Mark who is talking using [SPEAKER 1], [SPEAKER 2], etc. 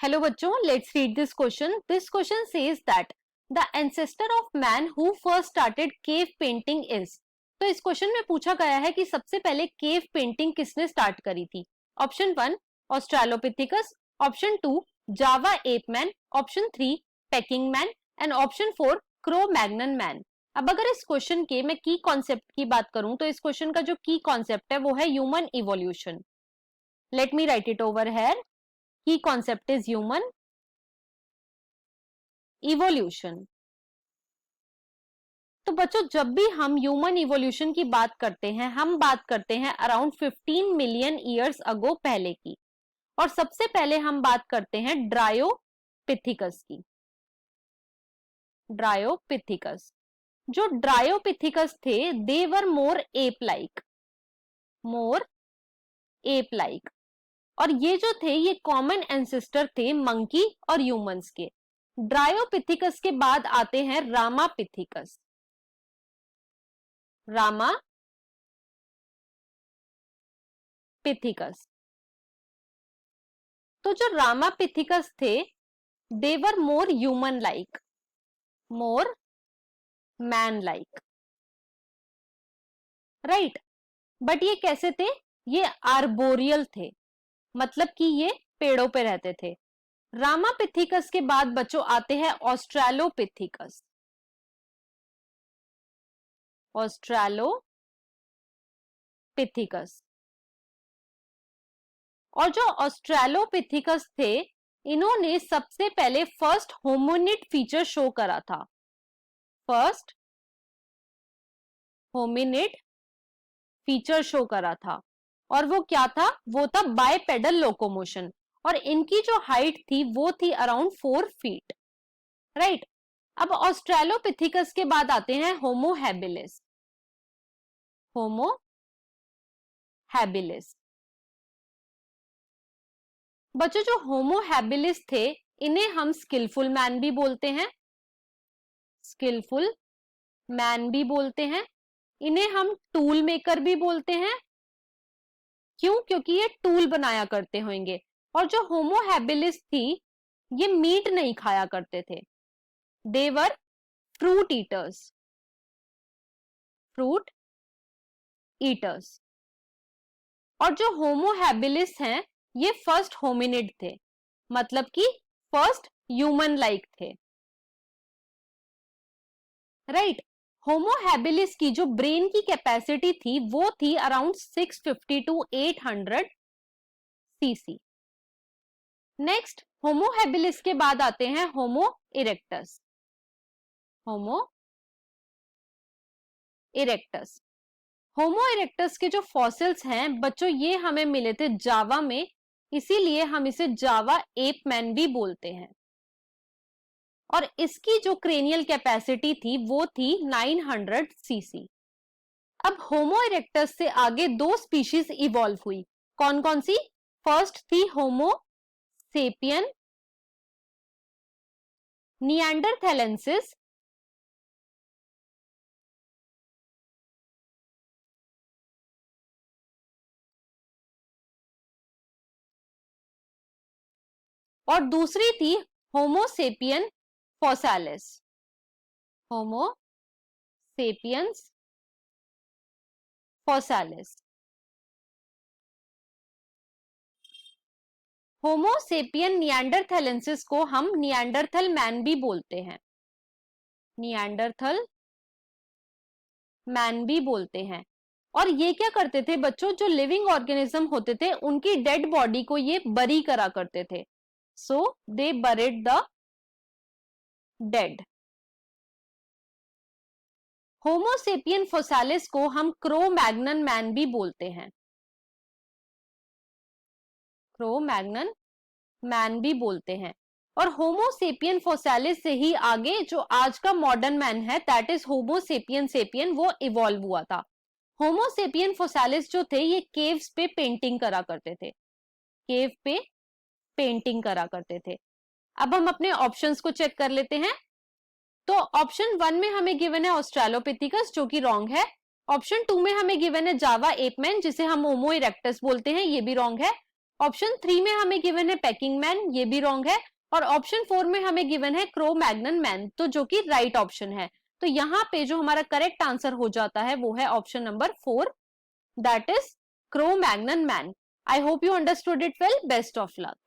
[SPEAKER 1] Hello बच्चों, let's read this question. This question says that the ancestor of man who first started cave painting is. तो इस question में पूछा गया है कि सबसे पहले केव पेंटिंग किसने स्टार्ट करी थी. Option 1 Australopithecus, option 2 Java ape man, option 3 Peking man and option 4 Cro Magnon man. अब अगर इस क्वेश्चन के मैं की कॉन्सेप्ट की बात करूं तो इस क्वेश्चन का जो की कॉन्सेप्ट है वो है human evolution. Let me right it over here. की कॉन्सेप्ट इज ह्यूमन इवोल्यूशन. तो बच्चों जब भी हम ह्यूमन इवोल्यूशन की बात करते हैं हम बात करते हैं अराउंड 15 मिलियन ईयर्स अगो पहले की. और सबसे पहले हम बात करते हैं ड्रायोपिथिकस की. ड्रायोपिथिकस. जो ड्रायोपिथिकस थे they were more ape like. More ape like. और ये जो थे ये कॉमन एंसेस्टर थे मंकी और ह्यूमंस के. ड्रायोपिथिकस के बाद आते हैं रामापिथिकस. रामापिथिकस. तो जो रामापिथिकस थे they were more human like, more man like, right. But ये कैसे थे? ये आर्बोरियल थे, मतलब कि ये पेड़ों पे रहते थे. रामापिथिकस के बाद बच्चों आते हैं ऑस्ट्रालोपिथिकस. ऑस्ट्रालोपिथिकस. और जो ऑस्ट्रालोपिथिकस थे इन्होंने सबसे पहले फर्स्ट होमिनिड फीचर शो करा था. फर्स्ट होमिनिड फीचर शो करा था. और वो क्या था? वो था बाइपेडल लोकोमोशन. और इनकी जो हाइट थी वो थी अराउंड 4 फीट, राइट. अब ऑस्ट्रालोपिथिकस के बाद आते हैं होमो हैबिलिस. Homo habilis. बच्चों जो होमो हैबिलिस थे इन्हें हम स्किलफुल मैन भी बोलते हैं. स्किलफुल मैन भी बोलते हैं. इन्हें हम टूल मेकर भी बोलते हैं. क्यों? क्योंकि ये टूल बनाया करते होंगे. और जो होमो हैबिलिस थी ये मीट नहीं खाया करते थे. They were fruit eaters. Fruit eaters. और जो होमो हैबिलिस हैं ये फर्स्ट होमिनिड थे, मतलब कि फर्स्ट ह्यूमन लाइक थे, राइट. होमो हैबिलिस की जो ब्रेन की कैपेसिटी थी वो थी around 650 to 800 CC. Next homo habilis के बाद आते हैं homo erectus. Homo erectus. Homo erectus के जो फॉसिल्स हैं बच्चों ये हमें मिले थे जावा में, इसीलिए हम इसे जावा एप मैन भी बोलते हैं. और इसकी जो क्रेनियल कैपेसिटी थी वो थी 900 सीसी. अब होमो इरेक्टस से आगे दो स्पीशीज इवॉल्व हुई. कौन कौन सी? फर्स्ट थी होमो सेपियन निएंडरथैलेंसिस. और दूसरी थी होमो सेपियन फोसालिस. होमो सेपियंस फोसालिस. होमो सेपियन निएंडरथैलेंसिस को हम निएंडरथल मैन भी बोलते हैं. निएंडरथल मैन भी बोलते हैं. और ये क्या करते थे बच्चों? जो लिविंग ऑर्गेनिज्म होते थे उनकी डेड बॉडी को ये बरी करा करते थे. So they buried the dead. Homo sapien fossilis को हम क्रो मैग्नन मैन भी बोलते हैं. क्रो मैग्नन मैन भी बोलते हैं. और होमो सेपियन फोसालिस से ही आगे जो आज का मॉडर्न मैन है that is homo sapien sapien वो इवॉल्व हुआ था. होमो सेपियन फोसालिस जो थे ये केव्स पे पेंटिंग करा करते थे. केव पे पेंटिंग करा करते थे. अब हम अपने ऑप्शंस को चेक कर लेते हैं. तो ऑप्शन 1 में हमें गिवन है ऑस्ट्रालोपिथिकस जो कि रॉन्ग है. ऑप्शन 2 में हमें गिवन है जावा एपमैन जिसे हम होमो इरेक्टस बोलते हैं, ये भी रॉन्ग है. ऑप्शन 3 में हमें गिवन है पेकिंग मैन, ये भी रॉन्ग है। और ऑप्शन 4 में हमें गिवन है क्रो मैग्नन मैन, तो जो कि राइट ऑप्शन है। तो यहाँ पे जो हमारा करेक्ट आंसर हो जाता है वो है option number 4, that is crow Magnon man. I hope you understood it well. Best of luck.